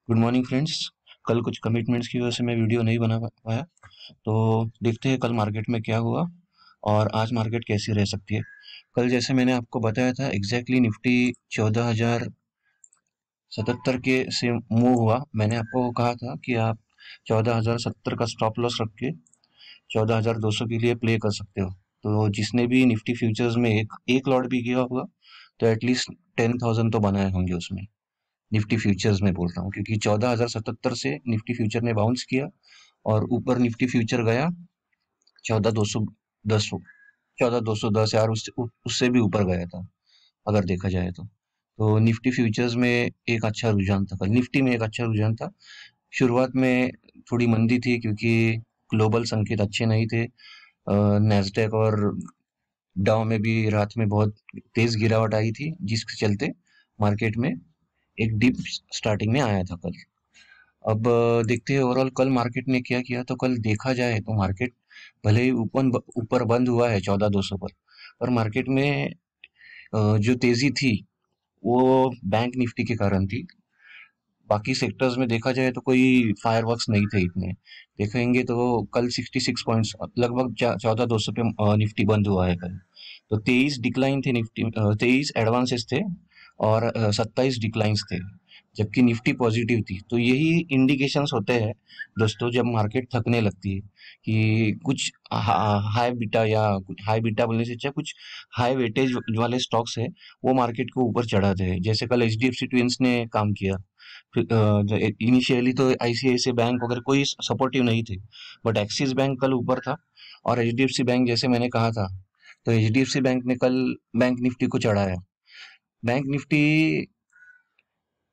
Good morning friends. कल कुछ commitments की वजह से मैं वीडियो नहीं बना पाया। तो देखते हैं कल मार्केट में क्या हुआ और आज मार्केट कैसी रह सकती है। कल जैसे मैंने आपको बताया था एग्जैक्टली निफ्टी 14,077 के से मूव हुआ। मैंने आपको कहा था कि आप 14,070 का स्टॉप लॉस रख के 14,200 के लिए प्ले कर सकते हो। तो जिसने भी निफ्टी फ्यूचर्स में एक एक लॉट भी किया होगा तो एटलीस्ट 10,000 तो बनाए होंगे उसमें। निफ्टी फ्यूचर्स में बोल रहा हूँ क्योंकि 14,077 से निफ्टी फ्यूचर ने बाउंस किया और ऊपर निफ्टी फ्यूचर गया 14,210, 14,210 यार, उससे भी ऊपर गया था अगर देखा जाए तो निफ्टी फ्यूचर्स में एक अच्छा रुझान था, कल निफ्टी में एक अच्छा रुझान था। शुरुआत में थोड़ी मंदी थी क्योंकि ग्लोबल संकेत अच्छे नहीं थे। नैस्डैक और डाउ में भी रात में बहुत तेज गिरावट आई थी जिसके चलते मार्केट में एक डिप स्टार्टिंग में आया था कल। अब देखते हैं ओवरऑल कल मार्केट ने क्या किया। तो कल देखा जाए तो मार्केट भले ही ऊपर ऊपर बंद हुआ है 14,200 पर मार्केट में जो तेजी थी वो बैंक निफ्टी के कारण थी। बाकी सेक्टर्स में देखा जाए तो कोई फायरवर्क्स नहीं थे इतने। देखेंगे तो कल 66 पॉइंट्स लगभग 14,200 पे निफ्टी बंद हुआ है कल। तो 23 डिक्लाइन थे निफ्टी, 23 एडवांसेस थे और 27 डिक्लाइंस थे, जबकि निफ्टी पॉजिटिव थी। तो यही इंडिकेशंस होते हैं दोस्तों जब मार्केट थकने लगती है कि कुछ हाई बीटा या हाई बीटा बोलने से अच्छा कुछ हाई वेटेज वाले स्टॉक्स है वो मार्केट को ऊपर चढ़ाते हैं, जैसे कल एचडीएफसी ट्विंस ने काम किया। इनिशियली तो आईसीआईसीआई बैंक वगैरह कोई सपोर्टिव नहीं थे, बट एक्सिस बैंक कल ऊपर था और एचडीएफसी बैंक जैसे मैंने कहा था तो एचडीएफसी बैंक ने कल बैंक निफ्टी को चढ़ाया। बैंक निफ्टी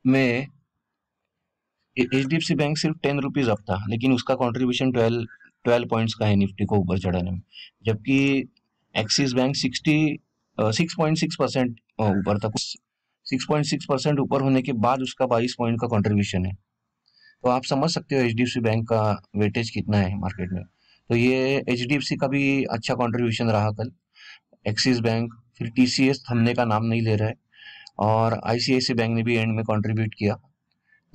में एचडीएफसी बैंक सिर्फ 10 रुपीज अप था लेकिन उसका कंट्रीब्यूशन 12 पॉइंट्स का है निफ्टी को ऊपर चढ़ाने में। जबकि एक्सिस बैंक 6.6% ऊपर था, कुछ 6.6% ऊपर होने के बाद उसका 22 पॉइंट का कंट्रीब्यूशन है। तो आप समझ सकते हो एचडीएफसी बैंक का वेटेज कितना है मार्केट में। तो ये एचडीएफसी का भी अच्छा कंट्रीब्यूशन रहा कल। एक्सिस बैंक, फिर टीसीएस थमने का नाम नहीं ले रहा है और आईसीआईसीआई बैंक ने भी एंड में कंट्रीब्यूट किया।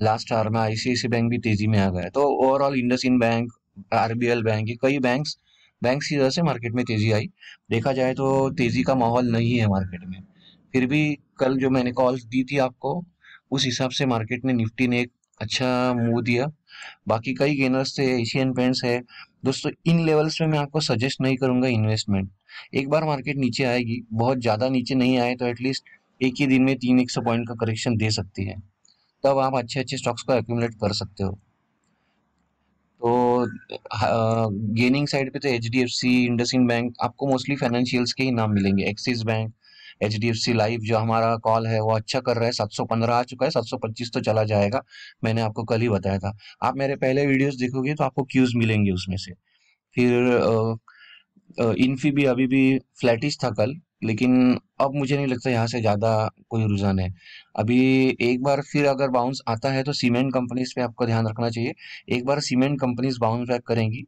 लास्ट आवर में आईसीआईसीआई बैंक भी तेजी में आ गया। तो overall IndusInd bank, RBL bank, ये कई बैंक्स की वजह से मार्केट में तेजी आई। देखा जाए तो तेजी का माहौल नहीं है मार्केट में। फिर भी कल जो मैंने कॉल्स दी थी आपको उस हिसाब से मार्केट ने निफ्टी ने एक अच्छा मूव दिया। बाकी कई गेनर्स थे, एशियन पेंट्स है। दोस्तों इन लेवल्स में मैं आपको सजेस्ट नहीं करूंगा इन्वेस्टमेंट। एक बार मार्केट नीचे आएगी, बहुत ज्यादा नीचे नहीं आए तो एटलीस्ट एक ही दिन में 300 पॉइंट का करेक्शन दे सकती है, तब आप अच्छे अच्छे स्टॉक्स को एक्यूमुलेट कर सकते हो। तो गेनिंग साइड पे तो H D F C, IndusInd bank, आपको मोस्टली फाइनेंशियल्स के ही नाम मिलेंगे। Axis bank, H D F C life जो हमारा कॉल है वो अच्छा कर रहा है, 715 आ चुका है, 725 तो चला जाएगा। मैंने आपको कल ही बताया था। आप मेरे पहले वीडियोस देखोगे तो आपको क्यूज मिलेंगे उसमें से। फिर इन्फी भी अभी भी फ्लैटिश था कल, लेकिन अब मुझे नहीं लगता यहाँ से ज्यादा कोई रुझान है अभी। एक बार फिर अगर बाउंस आता है तो सीमेंट कंपनीज पे आपको ध्यान रखना चाहिए। एक बार सीमेंट कंपनीज बाउंस बैक करेंगी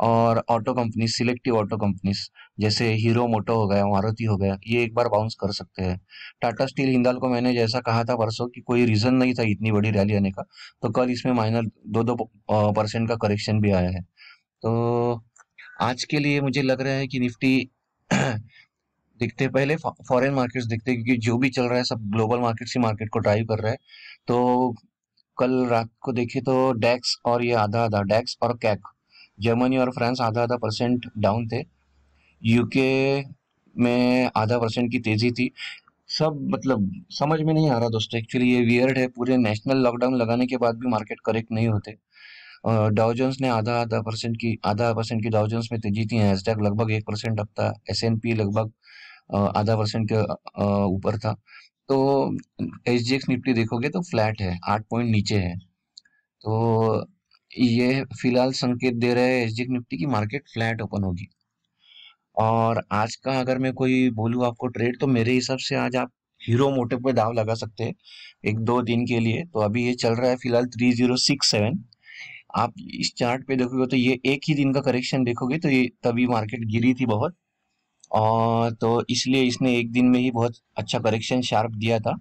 और auto companies, selective auto companies जैसे हीरो मोटो हो गया, मारुति हो गया, ये एक बार बाउंस कर सकते हैं। टाटा स्टील हिंदाल को मैंने जैसा कहा था परसों कि कोई रीजन नहीं था इतनी बड़ी रैली आने का, तो कल इसमें माइनर 2-2% का करेक्शन भी आया है। तो आज के लिए मुझे लग रहा है कि निफ्टी देखते हैं, पहले फॉरेन मार्केट्स देखते हैं क्योंकि जो भी चल रहा है सब ग्लोबल मार्केट्स ही मार्केट को ड्राइव कर रहा है। तो कल रात को देखे तो डैक्स और ये आधा आधा, डैक्स और कैक, जर्मनी और फ्रांस आधा आधा परसेंट डाउन थे। यूके में आधा परसेंट की तेजी थी। सब मतलब समझ में नहीं आ रहा दोस्तों, एक्चुअली ये वियर्ड है, पूरे नेशनल लॉकडाउन लगाने के बाद भी मार्केट करेक्ट नहीं होते। डाउ जोन्स ने आधा परसेंट की डाउ जोन्स में तेजी थी। नैस्डैक लगभग 1% अप था, एसएनपी लगभग आधा परसेंट के ऊपर था। तो एसजीएक्स निफ्टी देखोगे तो फ्लैट है, 8 पॉइंट नीचे है। तो ये फिलहाल संकेत दे रहे हैं एसजीएक्स निफ्टी की मार्केट फ्लैट ओपन होगी। और आज का अगर मैं कोई बोलूँ आपको ट्रेड, तो मेरे हिसाब से आज आप हीरो मोटो पे दाव लगा सकते हैं 1-2 दिन के लिए। तो अभी ये चल रहा है फिलहाल 3067। आप इस चार्ट पे देखोगे तो ये एक ही दिन का करेक्शन देखोगे तो ये तभी मार्केट गिरी थी बहुत, और तो इसलिए इसने एक दिन में ही बहुत अच्छा करेक्शन शार्प दिया था।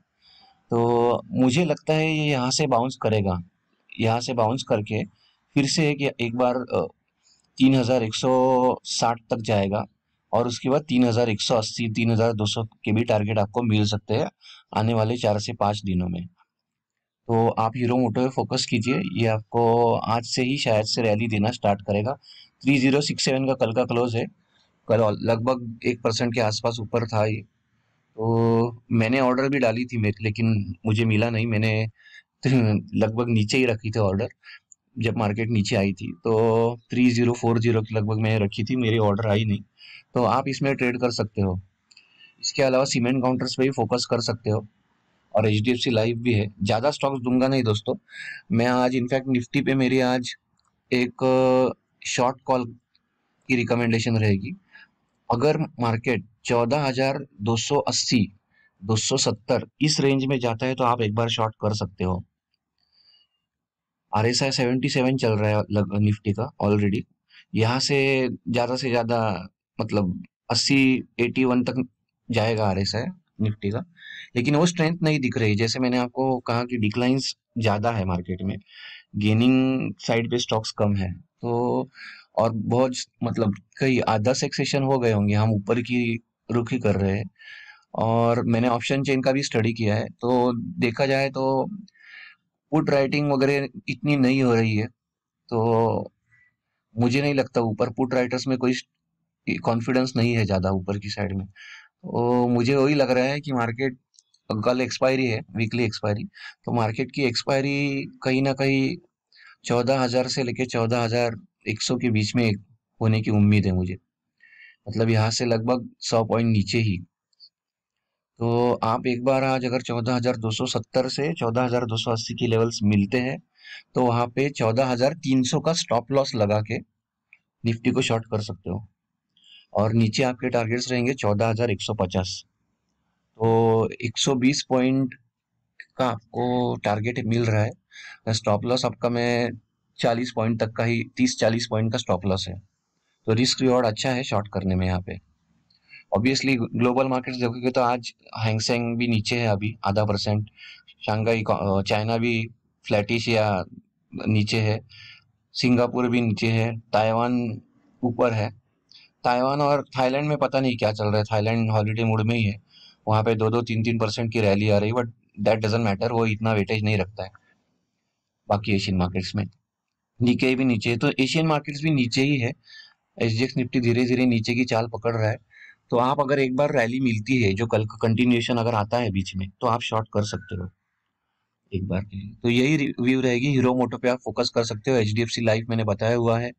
तो मुझे लगता है ये यहाँ से बाउंस करेगा। यहाँ से बाउंस करके फिर से एक बार 3160 तक जाएगा, और उसके बाद 3180 3200 के भी टारगेट आपको मिल सकते हैं आने वाले 4 से 5 दिनों में। तो आप हीरो मोटो पे फोकस कीजिए, ये आपको आज से ही शायद से रैली देना स्टार्ट करेगा। 3067 का कल का क्लोज है, कल लगभग 1% के आसपास ऊपर था ये। तो मैंने ऑर्डर भी डाली थी मेरे, लेकिन मुझे मिला नहीं। मैंने लगभग नीचे ही रखी थी ऑर्डर, जब मार्केट नीचे आई थी तो 3040 के लगभग मैंने रखी थी, मेरी ऑर्डर आई नहीं। तो आप इसमें ट्रेड कर सकते हो। इसके अलावा सीमेंट काउंटर्स पे भी फोकस कर सकते हो, और HDFC लाइफ भी है। ज़्यादा स्टॉक्स दूंगा नहीं दोस्तों मैं आज। इनफैक्ट निफ्टी पे मेरी आज एक शॉर्ट कॉल की रिकमेंडेशन रहेगी। अगर मार्केट 14,280 270 इस रेंज में जाता है तो आप एक बार शॉर्ट कर सकते हो। RSI 77 चल रहा है निफ्टी का ऑलरेडी। यहाँ से ज्यादा मतलब 80 81 तक जाएगा RSI निफ्टी का, लेकिन वो स्ट्रेंथ नहीं दिख रही। जैसे मैंने आपको कहा कि डिक्लाइंस ज्यादा है मार्केट में, गेनिंग साइड पे स्टॉक्स कम है। तो और बहुत मतलब कई 10 एक सेशन हो गए होंगे हम ऊपर की रुख ही कर रहे हैं। और मैंने ऑप्शन चेन का भी स्टडी किया है, तो देखा जाए तो पुट राइटिंग वगैरह इतनी नहीं हो रही है। तो मुझे नहीं लगता ऊपर पुट राइटर्स में कोई कॉन्फिडेंस नहीं है ज्यादा ऊपर की साइड में। तो मुझे वही लग रहा है कि मार्केट, कल एक्सपायरी है, वीकली एक्सपायरी, तो मार्केट की एक्सपायरी कहीं ना कहीं 14,000 से लेके 14,100 के बीच में होने की उम्मीद है मुझे। मतलब यहाँ से लगभग 100 पॉइंट नीचे ही। तो आप एक बार आज अगर 14,270 से 14,280 की लेवल्स मिलते हैं तो वहां पे 14,300 का स्टॉप लॉस लगा के निफ्टी को शॉर्ट कर सकते हो। और नीचे आपके टारगेट्स रहेंगे 14,150। तो 120 पॉइंट का आपको टारगेट मिल रहा है। स्टॉप लॉस आपका मैं 40 पॉइंट तक का ही, 30-40 पॉइंट का स्टॉप लॉस है। तो रिस्क रिवॉर्ड अच्छा है शॉर्ट करने में यहाँ पे। ऑब्वियसली ग्लोबल मार्केट्स देखोगे तो आज हैंगसेंग भी नीचे है अभी ½ %। शंघाई चाइना भी फ्लैटिश या नीचे है। सिंगापुर भी नीचे है। ताइवान ऊपर है। ताइवान और थाईलैंड में पता नहीं क्या चल रहा है, थाईलैंड हॉलीडे मूड में ही है। वहां पे 2-2 3-3% की रैली आ रही है, बट दैट डजंट मैटर, वो इतना वेटेज नहीं रखता है बाकी एशियन मार्केट्स में। निकेई भी नीचे है, तो एशियन मार्केट्स भी नीचे ही है। SGX निफ्टी धीरे धीरे नीचे की चाल पकड़ रहा है। तो आप अगर एक बार रैली मिलती है, जो कल का कंटिन्यूएशन अगर आता है बीच में, तो आप शॉर्ट कर सकते हो एक बार के लिए। तो यही व्यू रहेगी। हीरो मोटो पे आप फोकस कर सकते हो। HDFC लाइफ मैंने बताया हुआ है।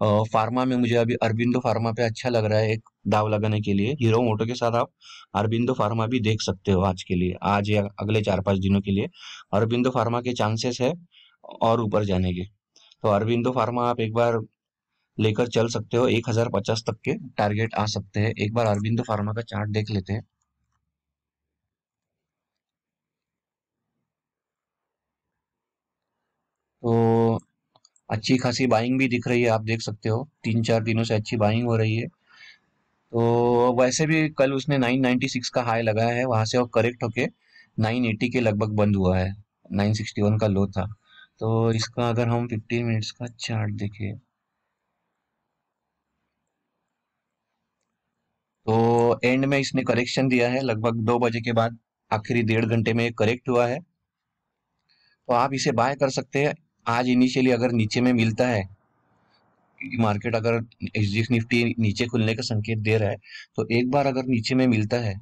फार्मा में मुझे अभी अरबिंदो फार्मा पे अच्छा लग रहा है एक दाव लगाने के लिए। हीरो मोटो के साथ आप अरबिंदो फार्मा भी देख सकते हो आज के लिए, आज या अगले 4-5 दिनों के लिए। अरबिंदो फार्मा के चांसेस है और ऊपर जाने के। तो अरबिंदो फार्मा आप एक बार लेकर चल सकते हो। 1,050 तक के टारगेट आ सकते हैं। एक बार अरबिंदो फार्मा का चार्ट देख लेते हैं। तो अच्छी खासी बाइंग भी दिख रही है, आप देख सकते हो 3-4 दिनों से अच्छी बाइंग हो रही है। तो वैसे भी कल उसने 996 का हाई लगाया है, वहां से वो करेक्ट होके 980 के लगभग बंद हुआ है। 961 का लो था। तो इसका अगर हम 15 मिनट्स का चार्ट देखें तो एंड में इसने करेक्शन दिया है लगभग 2 बजे के बाद। आखिरी 1.5 घंटे में करेक्ट हुआ है। तो आप इसे बाय कर सकते हैं। आज इनिशियली अगर नीचे में मिलता है, क्योंकि मार्केट अगर एसजीएक्स निफ्टी नीचे खुलने का संकेत दे रहा है, तो एक बार अगर नीचे में मिलता है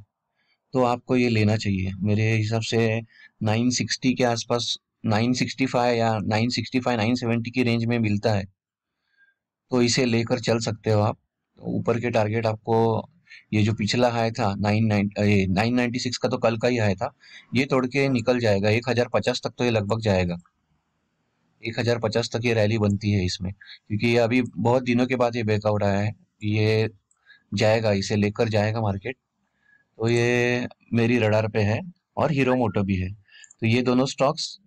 तो आपको ये लेना चाहिए मेरे हिसाब से। 960 के आसपास, 965 या 965 970 की रेंज में मिलता है तो इसे लेकर चल सकते हो आप। तो ऊपर के टारगेट आपको, ये जो पिछला हाई था 996 का, तो कल का ही हाई था, ये तोड़ के निकल जाएगा 1,050 तक, तो ये लगभग जाएगा 1,050 तक। ये रैली बनती है इसमें, क्योंकि ये अभी बहुत दिनों के बाद ये ब्रेकआउट आया है। ये जाएगा, इसे लेकर जाएगा मार्केट। तो ये मेरी रडार पे है। और हीरो मोटो भी है। तो ये दोनों स्टॉक्स,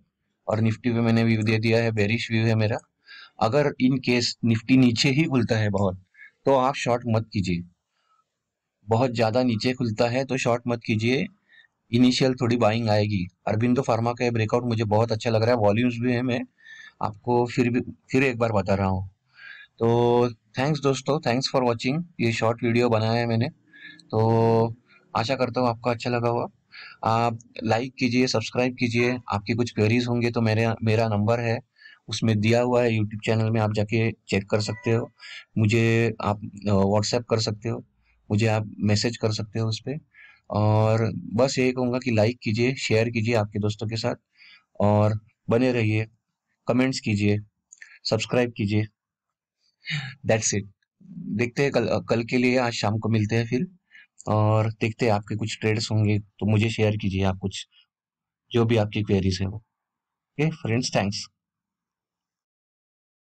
और निफ्टी पे मैंने व्यू दे दिया है, बेरिश व्यू है मेरा। अगर इन केस निफ्टी नीचे ही खुलता है बहुत, तो आप शॉर्ट मत कीजिए। बहुत ज्यादा नीचे खुलता है तो शॉर्ट मत कीजिए। इनिशियल थोड़ी बाइंग आएगी। अरबिंदो फार्मा का ब्रेकआउट मुझे बहुत अच्छा लग रहा है, वॉल्यूम्स भी है में आपको फिर एक बार बता रहा हूँ। तो थैंक्स दोस्तों, थैंक्स फॉर वॉचिंग। ये शॉर्ट वीडियो बनाया है मैंने, तो आशा करता हूँ आपको अच्छा लगा होगा। आप लाइक कीजिए, सब्सक्राइब कीजिए। आपकी कुछ क्वेरीज होंगे तो मेरे मेरा नंबर है उसमें दिया हुआ है, यूट्यूब चैनल में आप जाके चेक कर सकते हो। मुझे आप व्हाट्सएप कर सकते हो, मुझे आप मैसेज कर सकते हो उस पे। और बस यही कहूँगा कि लाइक कीजिए, शेयर कीजिए आपके दोस्तों के साथ, और बने रहिए, कमेंट्स कीजिए, सब्सक्राइब कीजिए। That's it. देखते हैं कल, कल के लिए आज शाम को मिलते हैं फिर, और देखते हैं आपके कुछ ट्रेड्स होंगे तो मुझे शेयर कीजिए आप कुछ, जो भी आपकी क्वेरीज है वो। Okay friends, thanks.